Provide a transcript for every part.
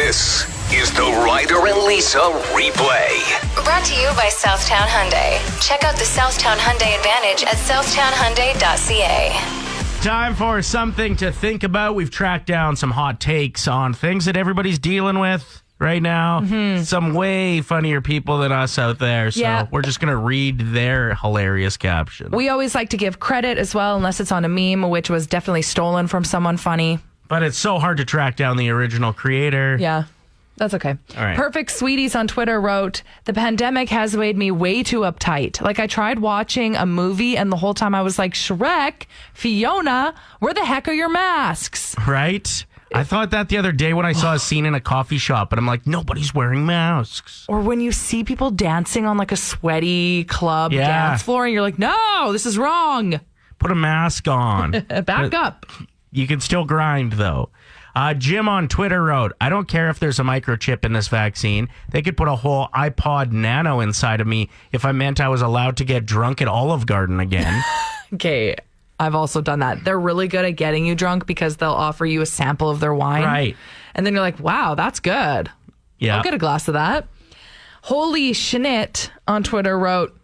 This is the Ryder and Lisa replay. Brought to you by Southtown Hyundai. Check out the Southtown Hyundai Advantage at southtownhyundai.ca. Time for something to think about. We've tracked down some hot takes on things that everybody's dealing with right now. Some way funnier people than us out there. So we're just going to read their hilarious caption. We always like to give credit as well, unless it's on a meme, which was definitely stolen from someone funny. But it's so hard to track down the original creator. Yeah, that's okay. All right. Perfect Sweeties on Twitter wrote, the pandemic has made me way too uptight. Like I tried watching a movie and the whole time I was like, Shrek, Fiona, where the heck are your masks? Right? I thought that the other day when I saw a scene in a coffee shop, and I'm like, nobody's wearing masks. Or when you see people dancing on like a sweaty club dance floor, and you're like, no, this is wrong. Put a mask on. Back up. You can still grind, though. Jim on Twitter wrote, I don't care if there's a microchip in this vaccine. They could put a whole iPod Nano inside of me if I meant I was allowed to get drunk at Olive Garden again. Okay. I've also done that. They're really good at getting you drunk because they'll offer you a sample of their wine. Right. And then you're like, wow, that's good. Yeah. I'll get a glass of that. Holy Shnit on Twitter wrote,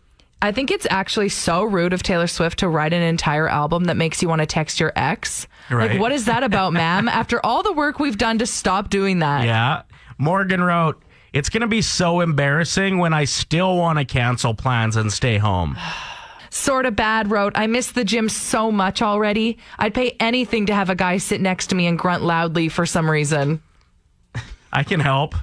I think it's actually so rude of Taylor Swift to write an entire album that makes you want to text your ex. Right. Like, what is that about, ma'am? After all the work we've done to stop doing that. Yeah. Morgan wrote, it's going to be so embarrassing when I still want to cancel plans and stay home. Sorta Bad wrote, I miss the gym so much already. I'd pay anything to have a guy sit next to me and grunt loudly for some reason. I can help.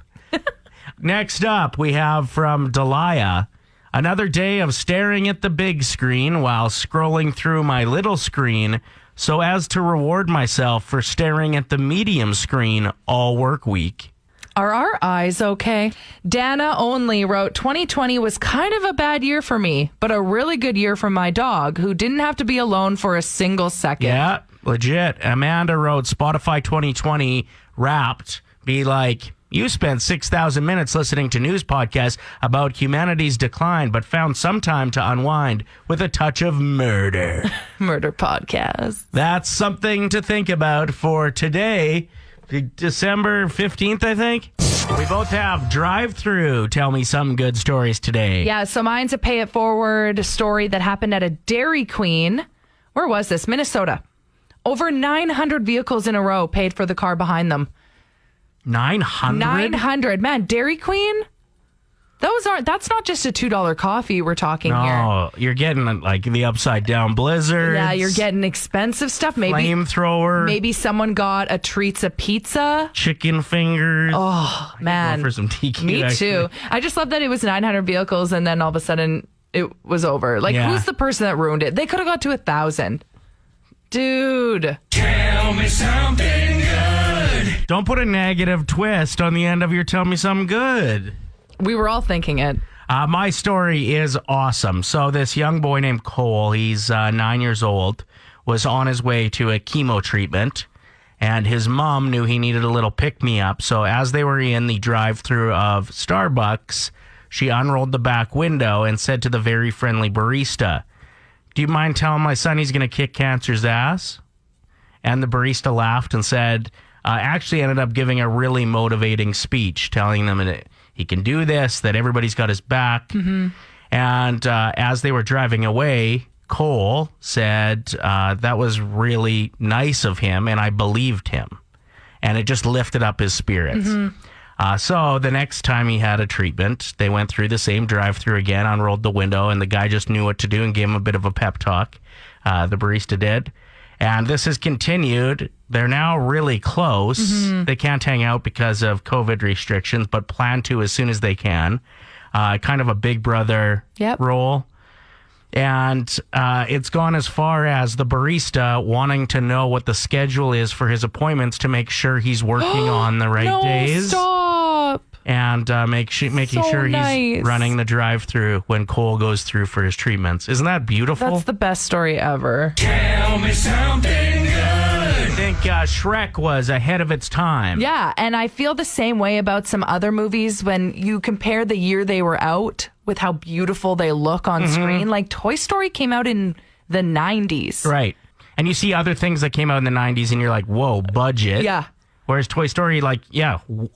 Next up, we have from Delia. Another day of staring at the big screen while scrolling through my little screen so as to reward myself for staring at the medium screen all work week. Are our eyes okay? Dana Only wrote, 2020 was kind of a bad year for me, but a really good year for my dog, who didn't have to be alone for a single second. Yeah, legit. Amanda wrote, Spotify 2020 Wrapped. Be like, you spent 6,000 minutes listening to news podcasts about humanity's decline, but found some time to unwind with a touch of murder. Murder podcast. That's something to think about for today. December 15th, I think. We both have drive-through. Tell me some good stories today. Yeah, so mine's a pay it forward story that happened at a Dairy Queen. Where was this? Minnesota. Over 900 vehicles in a row paid for the car behind them. 900? 900. Man, Dairy Queen? That's not just a $2 coffee we're talking here. No, you're getting like the upside down blizzards. Yeah, you're getting expensive stuff. Maybe flamethrower. Maybe someone got a Treats of pizza. Chicken fingers. Oh, man. For some tiki. Me actually. too. I just love that it was 900 vehicles and then all of a sudden it was over. Like, who's the person that ruined it? They could have got to 1,000. Dude. Tell me something good. Don't put a negative twist on the end of your tell me something good. We were all thinking it. My story is awesome. So this young boy named Cole, he's 9 years old, was on his way to a chemo treatment, and his mom knew he needed a little pick-me-up. So as they were in the drive-thru of Starbucks, she unrolled the back window and said to the very friendly barista, do you mind telling my son he's going to kick cancer's ass? And the barista laughed and said, actually ended up giving a really motivating speech, telling them that he can do this, that everybody's got his back. Mm-hmm. And as they were driving away, Cole said, that was really nice of him, and I believed him. And it just lifted up his spirits. Mm-hmm. So the next time he had a treatment, they went through the same drive-thru again, unrolled the window, and the guy just knew what to do and gave him a bit of a pep talk. The barista did. And this has continued. They're now really close. Mm-hmm. They can't hang out because of COVID restrictions, but plan to as soon as they can. Kind of a big brother role. And it's gone as far as the barista wanting to know what the schedule is for his appointments to make sure he's working on the right days. Stop. And making sure he's running the drive-thru when Cole goes through for his treatments. Isn't that beautiful? That's the best story ever. Tell me something good. I think Shrek was ahead of its time. Yeah, and I feel the same way about some other movies when you compare the year they were out with how beautiful they look on screen. Like Toy Story came out in the 90s. Right. And you see other things that came out in the 90s and you're like, whoa, budget. Yeah. Whereas Toy Story,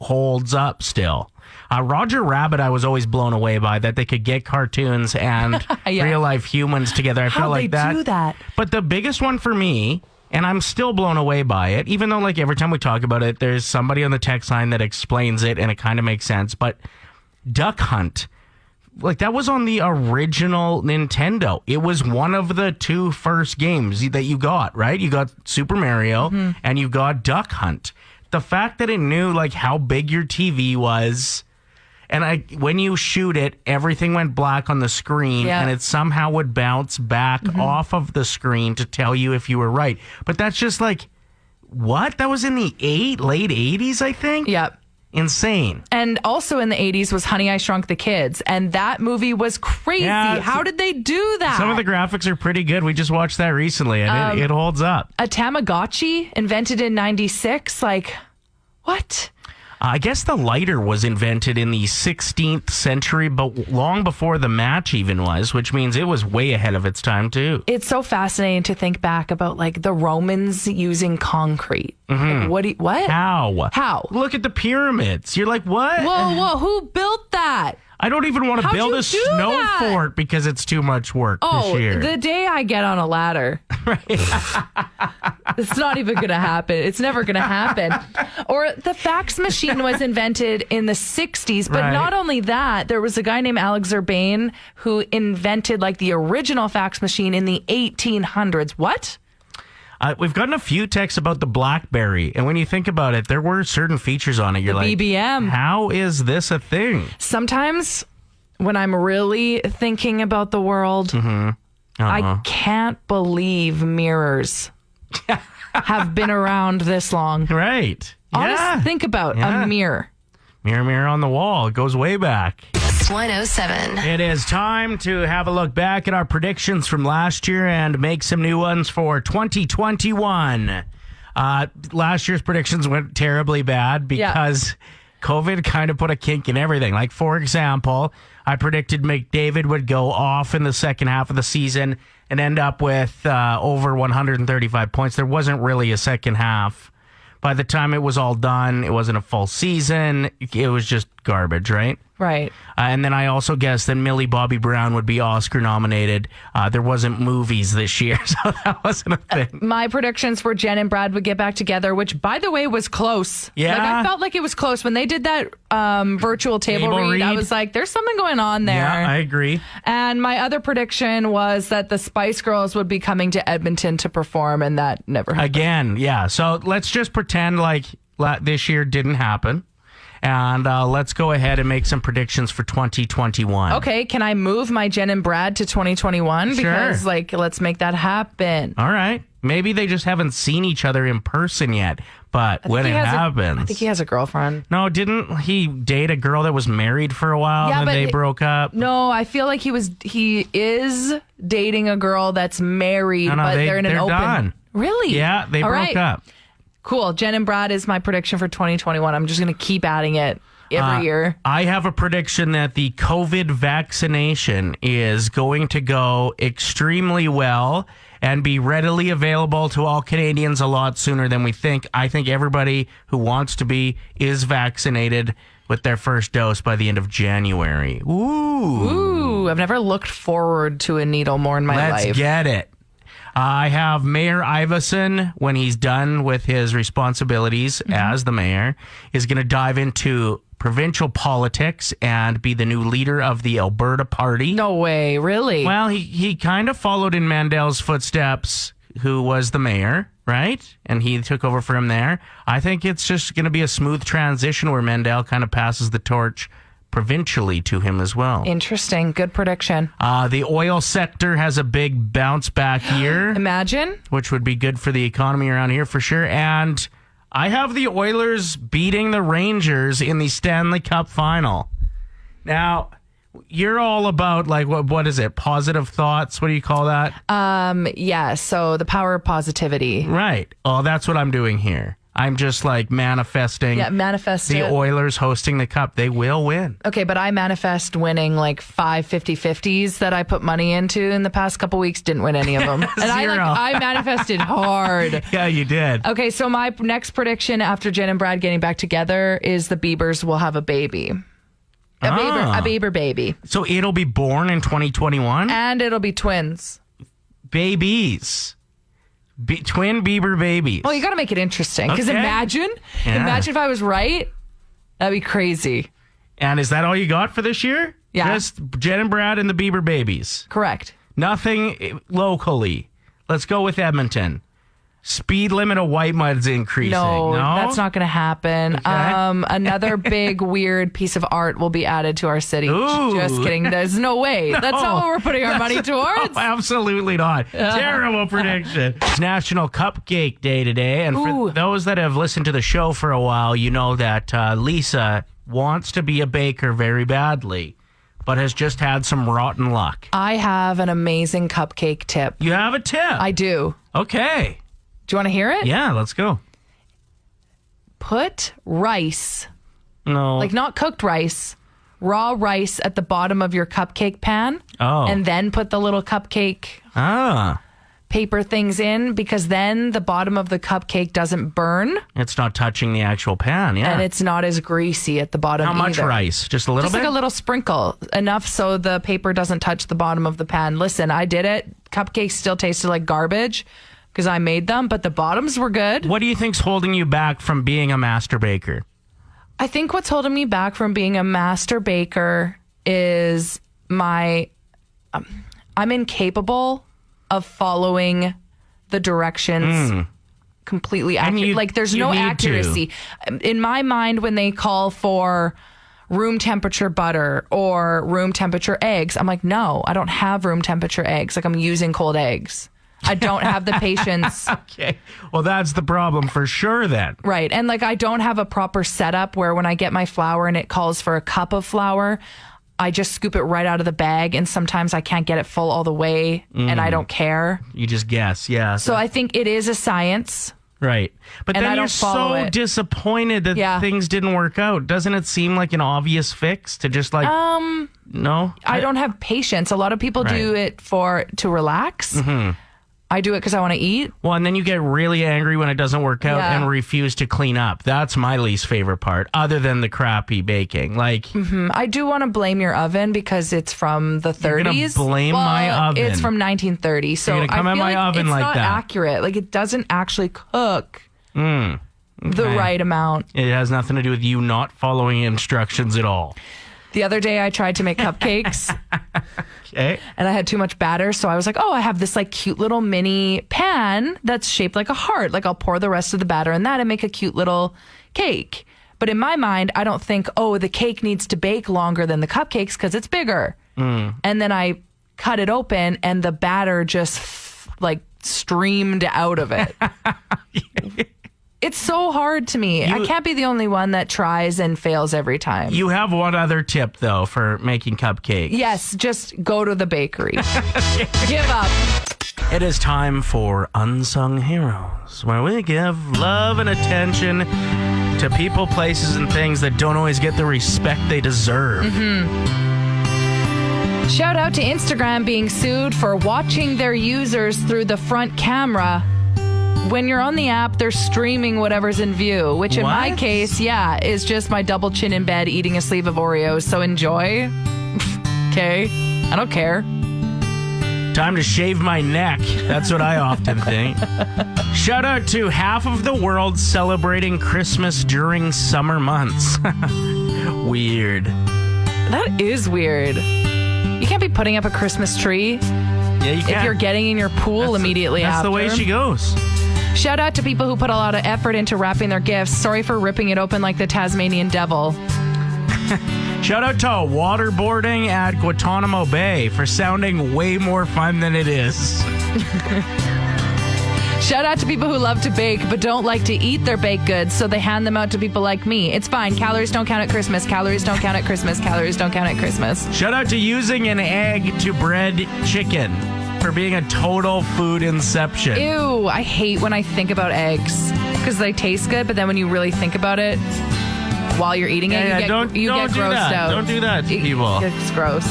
holds up still. Roger Rabbit, I was always blown away by that they could get cartoons and real life humans together. I felt like How'd they do that? But the biggest one for me, and I'm still blown away by it, even though every time we talk about it, there's somebody on the text line that explains it and it kind of makes sense. But Duck Hunt, that was on the original Nintendo. It was one of the 2 first games that you got, right? You got Super Mario and you got Duck Hunt. The fact that it knew how big your TV was, and when you shoot it, everything went black on the screen, and it somehow would bounce back off of the screen to tell you if you were right. But that's just what? That was in the late 80s, I think? Yep. Insane. And also in the 80s was Honey, I Shrunk the Kids. And that movie was crazy. Yeah, how did they do that? Some of the graphics are pretty good. We just watched that recently, and it holds up. A Tamagotchi invented in 96? What? I guess the lighter was invented in the 16th century, but long before the match even was, which means it was way ahead of its time, too. It's so fascinating to think back about, the Romans using concrete. What? How? Look at the pyramids. You're like, what? Whoa, who built that? I don't even want to build a snow fort because it's too much work this year. The day I get on a ladder. It's not even going to happen. It's never going to happen. Or the fax machine was invented in the 60s. But not only that, there was a guy named Alex Urbane who invented the original fax machine in the 1800s. What? We've gotten a few texts about the BlackBerry, and when you think about it, there were certain features on it. You're like, BBM. How is this a thing? Sometimes when I'm really thinking about the world, I can't believe mirrors have been around this long. Right. Honestly, think about a mirror. Mirror, mirror on the wall. It goes way back. 107. It is time to have a look back at our predictions from last year and make some new ones for 2021. Last year's predictions went terribly bad because COVID kind of put a kink in everything. For example, I predicted McDavid would go off in the second half of the season and end up with over 135 points. There wasn't really a second half. By the time it was all done, it wasn't a full season. It was just garbage, right? Right. And then I also guessed that Millie Bobby Brown would be Oscar nominated. There wasn't movies this year, so that wasn't a thing. My predictions were Jen and Brad would get back together, which, by the way, was close. Yeah. I felt like it was close. When they did that virtual table read, I was like, there's something going on there. Yeah, I agree. And my other prediction was that the Spice Girls would be coming to Edmonton to perform, and that never happened. Again, yeah. So let's just pretend this year didn't happen. And let's go ahead and make some predictions for 2021. Okay, can I move my Jen and Brad to 2021? Sure. Because, let's make that happen. All right. Maybe they just haven't seen each other in person yet, but when it happens... I think he has a girlfriend. No, didn't he date a girl that was married for a while and then they broke up? No, I feel like he is dating a girl that's married, but they're in an open... Done. Really? Yeah, they broke up. Cool. Jen and Brad is my prediction for 2021. I'm just going to keep adding it every year. I have a prediction that the COVID vaccination is going to go extremely well and be readily available to all Canadians a lot sooner than we think. I think everybody who wants to be is vaccinated with their first dose by the end of January. Ooh. I've never looked forward to a needle more in my life. Let's get it. I have Mayor Iveson, when he's done with his responsibilities as the mayor, is going to dive into provincial politics and be the new leader of the Alberta Party. No way, really? Well, he kind of followed in Mandel's footsteps, who was the mayor, right? And he took over for him there. I think it's just going to be a smooth transition where Mandel kind of passes the torch provincially to him as well. Interesting. Good prediction. The oil sector has a big bounce back year. Imagine. Which would be good for the economy around here for sure. And I have the Oilers beating the Rangers in the Stanley Cup final. Now, you're all about what is it? Positive thoughts? What do you call that? Yeah. So the power of positivity. Right. Oh, that's what I'm doing here. I'm just like manifesting. Yeah, manifest the it. Oilers hosting the Cup. They will win. Okay, but I manifest winning like 5 50-50s that I put money into in the past couple weeks. Didn't win any of them. And I manifested hard. Yeah, you did. Okay, so my next prediction after Jen and Brad getting back together is the Biebers will have a baby. A Bieber baby. So it'll be born in 2021? And it'll be twins. Babies. Twin Bieber babies. Well, you got to make it interesting. Because Okay. imagine if I was right. That'd be crazy. And is that all you got for this year? Yeah. Just Jen and Brad and the Bieber babies. Correct. Nothing locally. Let's go with Edmonton. Speed limit of Whitemud's increasing. No, that's not going to happen. Okay. Another big, weird piece of art will be added to our city. Ooh. Just kidding. There's no way. That's not what we're putting our money towards. No, absolutely not. Terrible prediction. It's National Cupcake Day today. And for those that have listened to the show for a while, you know that Lisa wants to be a baker very badly, but has just had some rotten luck. I have an amazing cupcake tip. You have a tip? I do. Okay. Do you want to hear it? Yeah, let's go. Put rice, No. like not cooked rice, raw rice at the bottom of your cupcake pan. Oh. And then put the little cupcake paper things in, because then the bottom of the cupcake doesn't burn. It's not touching the actual pan, yeah. And it's not as greasy at the bottom How much either. rice? Just a little Just bit? like a little sprinkle, enough so the paper doesn't touch the bottom of the pan. Listen, I did it. Cupcakes still tasted like garbage because I made them, but the bottoms were good. What do you think's holding you back from being a master baker? I think what's holding me back from being a master baker is I'm incapable of following the directions completely accurate. Like there's no accuracy. In my mind, when they call for room temperature butter or room temperature eggs, I'm like, no, I don't have room temperature eggs. Like I'm using cold eggs. I don't have the patience. Okay. Well, that's the problem for sure then. Right. And like I don't have a proper setup where when I get my flour and it calls for a cup of flour, I just scoop it right out of the bag, and sometimes I can't get it full all the way and I don't care. You just guess, yeah. So I think it is a science. Right. But And then I you're don't follow so it. disappointed that things didn't work out. Doesn't it seem like an obvious fix to just like no? I don't have patience. A lot of people do it to relax. I do it because I want to eat. Well, and then you get really angry when it doesn't work out and refuse to clean up. That's my least favorite part, other than the crappy baking. Like, I do want to blame your oven because it's from the 30s. You're gonna blame my oven. It's from 1930. So You're gonna come I at feel my like oven it's like not that. accurate. Like it doesn't actually cook the right amount. it has nothing to do with you not following instructions at all. The other day I tried to make cupcakes Okay. and I had too much batter. So I was like, oh, I have this like cute little mini pan that's shaped like a heart. Like I'll pour the rest of the batter in that and make a cute little cake. But in my mind, I don't think, oh, the cake needs to bake longer than the cupcakes because it's bigger. And then I cut it open and the batter just like streamed out of it. It's so hard to me. I can't be the only one that tries and fails every time. You have one other tip, though, for making cupcakes. Yes, just go to the bakery. Give up. It is time for Unsung Heroes, where we give love and attention to people, places, and things that don't always get the respect they deserve. Shout out to Instagram being sued for watching their users through the front camera. When you're on the app, they're streaming whatever's in view, which in my What? case, is just my double chin in bed eating a sleeve of Oreos. So enjoy. Okay. I don't care. Time to shave my neck. That's what I often think. Shout out to half of the world celebrating Christmas during summer months. Weird. That is weird. You can't be putting up a Christmas tree Yeah, you if can. you're getting in your pool immediately That's after. the way she goes. Shout out to people who put a lot of effort into wrapping their gifts. Sorry for ripping it open like the Tasmanian devil. Shout out to waterboarding at Guantanamo Bay for sounding way more fun than it is. Shout out to people who love to bake but don't like to eat their baked goods, so they hand them out to people like me. It's fine. Calories don't count at Christmas. Calories don't count at Christmas. Calories don't count at Christmas. Shout out to using an egg to bread chicken for being a total food inception. Ew, I hate when I think about eggs. because they taste good, but then when you really think about it, while you're eating it, you get grossed out. Don't do that to people. It's gross.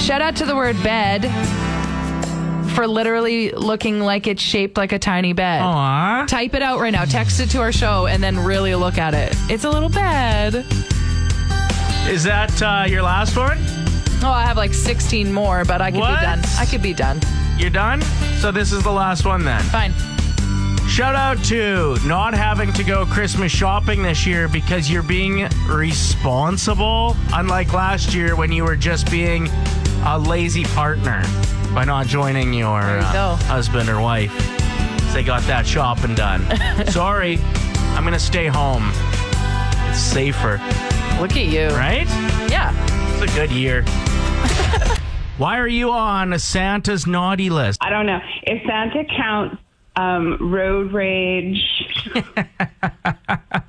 Shout out to the word bed for literally looking like it's shaped like a tiny bed. Aww. Type it out right now. Text it to our show and then really look at it. It's a little bed. Is that your last one? Oh, I have like 16 more, but I could be done. I could be done. You're done? So this is the last one then. Fine. Shout out to not having to go Christmas shopping this year because you're being responsible, unlike last year when you were just being a lazy partner by not joining your husband or wife. They got that shopping done. Sorry, I'm going to stay home. It's safer. Look at you. Right? Yeah. It's a good year. Why are you on Santa's naughty list? I don't know. If Santa counts road rage,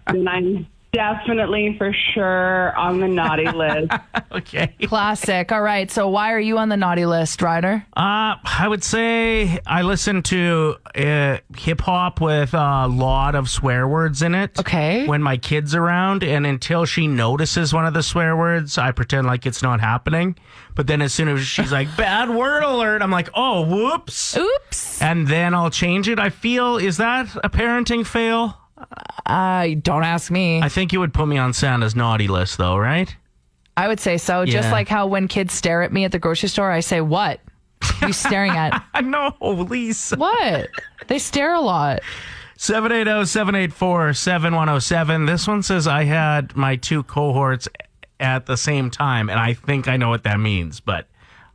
then I'm definitely for sure on the naughty list. Okay. Classic. All right. So why are you on the naughty list, Ryder? I would say I listen to hip hop with a lot of swear words in it. Okay. When my kid's around, and until she notices one of the swear words, I pretend like it's not happening. But then as soon as she's like, bad word alert, I'm like, oh, whoops. Oops. And then I'll change it. I feel, is that a parenting fail? Don't ask me. I think you would put me on Santa's naughty list, though, right? I would say so. Yeah. Just like how when kids stare at me at the grocery store, I say, what? What are you staring at? No, Lisa. What? They stare a lot. 780-784-7107. This one says, I had my two cohorts at the same time, and I think I know what that means, but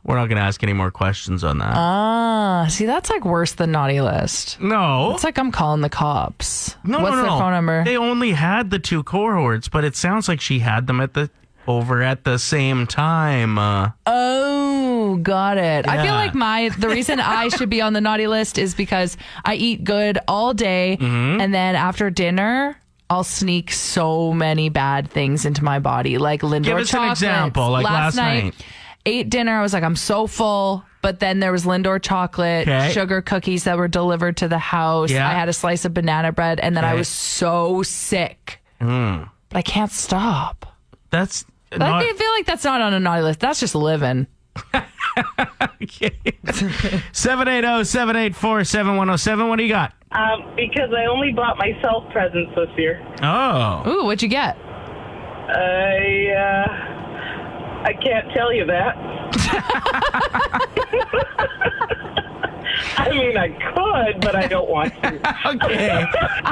we're not going to ask any more questions on that. See, that's like worse than naughty list. No. It's like I'm calling the cops. No, What's no. their phone number? They only had the two cohorts, but it sounds like she had them over at the same time. Oh, got it. I feel Yeah. like the reason I should be on the naughty list is because I eat good all day, and then after dinner, I'll sneak so many bad things into my body, like Lindor Give us chocolates. an example, like last night. Ate dinner, I was like, I'm so full. But then there was Lindor chocolate, sugar cookies that were delivered to the house. Yeah. I had a slice of banana bread, and then I Okay. was so sick. But I can't stop. That's I feel like that's not on a naughty list. That's just living. Okay. 780-784-7107. What do you got? Because I only bought myself presents this year. Oh. Ooh, what'd you get? I can't tell you that. I mean, I could, but I don't want to. Okay.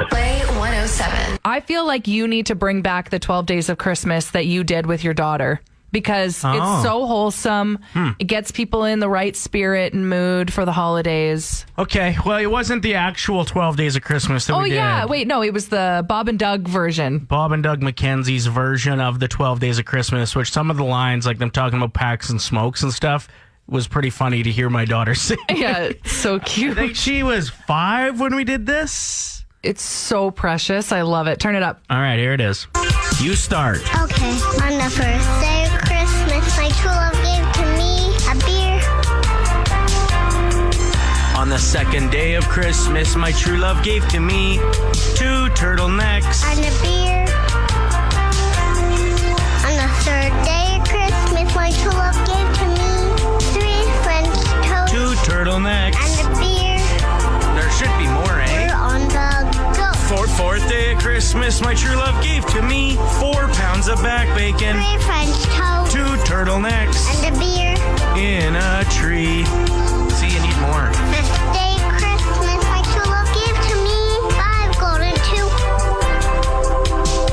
Play 107. I feel like you need to bring back the 12 days of Christmas that you did with your daughter because it's so wholesome. It gets people in the right spirit and mood for the holidays. Okay. Well, it wasn't the actual 12 Days of Christmas that we did. Oh, yeah. Wait, no, it was the Bob and Doug version. Bob and Doug McKenzie's version of the 12 Days of Christmas, which some of the lines, like them talking about packs and smokes and stuff, was pretty funny to hear my daughter sing. Yeah, so cute. I think she was 5 when we did this. It's so precious. I love it. Turn it up. All right, here it is. You start. Okay, on the first day of Christmas, my true love gave to me a beer. On the second day of Christmas, my true love gave to me 2 turtlenecks. And a beer. On the third day of Christmas, my true love gave to me 3 French toasts. 2 turtlenecks. And a beer. There should be more, eh? We're on the go. Fourth day of Christmas, my true love gave to me 4 pounds of back bacon, 3 French toasts. 2 turtlenecks And a beer. in a tree. See, you need more. Fifth day of Christmas, my true love gave to me 5 golden tooth.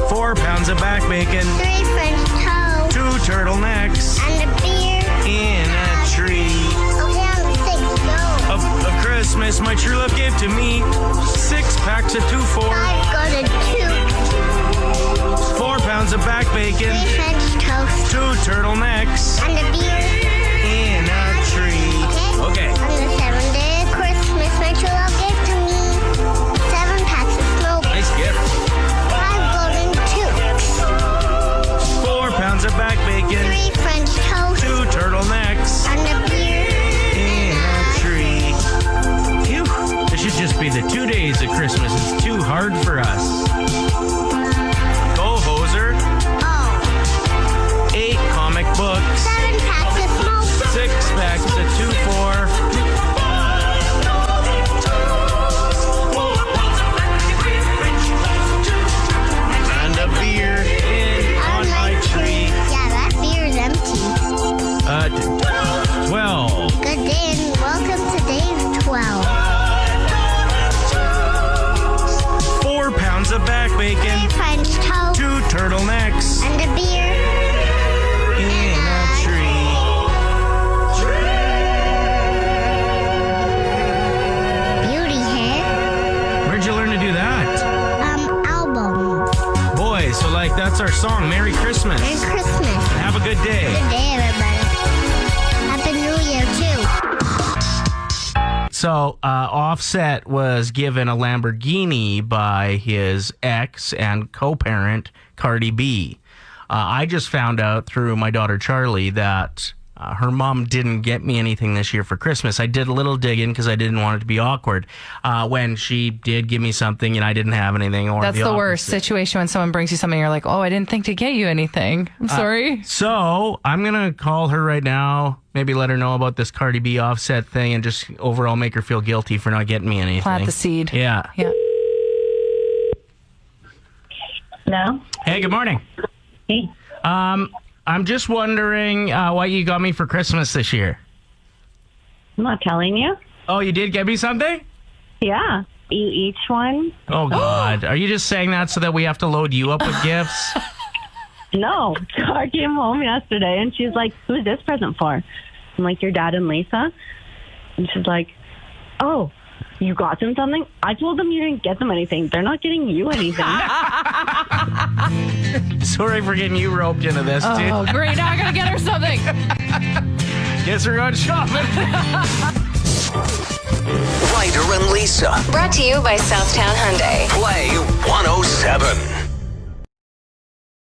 4 pounds of back bacon, 3 French toasts. 2 turtlenecks And a beer. in a tree. Okay, on the sixth go. Of Christmas, my true love gave to me 6 packs of 2-4, 5 golden tooth. 4 pounds of back 3 bacon, French toast. 2 turtlenecks And a beer. in a tree. Okay. On the seventh day of Christmas, my true love gave to me 7 packs of smoke. Nice gift. 5 golden tooths. 4 pounds of back bacon, 3 French toast. 2 turtlenecks And a beer. in a tree. Phew. This should just be the 2 days of Christmas like that's our song. Merry Christmas. Merry Christmas. Have a good day. Good day, everybody. Happy New Year, too. So, Offset was given a Lamborghini by his ex and co-parent, Cardi B. I just found out through my daughter, Charlie, that her mom didn't get me anything this year for Christmas. I did a little digging because I didn't want it to be awkward. When she did give me something and I didn't have anything. Or That's the worst situation when someone brings you something and you're like, oh, I didn't think to get you anything. I'm sorry. So I'm going to call her right now, maybe let her know about this Cardi B Offset thing and just overall make her feel guilty for not getting me anything. Plant the seed. Yeah. No? Hey, good morning. Hey. I'm just wondering what you got me for Christmas this year. I'm not telling you. Oh, you did get me something? Yeah. You each one? Oh, God. Are you just saying that so that we have to load you up with gifts? No. Car came home yesterday and she's like, who's this present for? I'm like, your dad and Lisa. And she's like, oh, you got them something? I told them you didn't get them anything. They're not getting you anything. Sorry for getting you roped into this, dude. Oh, great. Now I got to get her something. Guess we're going shopping. Ryder and Lisa. Brought to you by Southtown Hyundai. Play 107.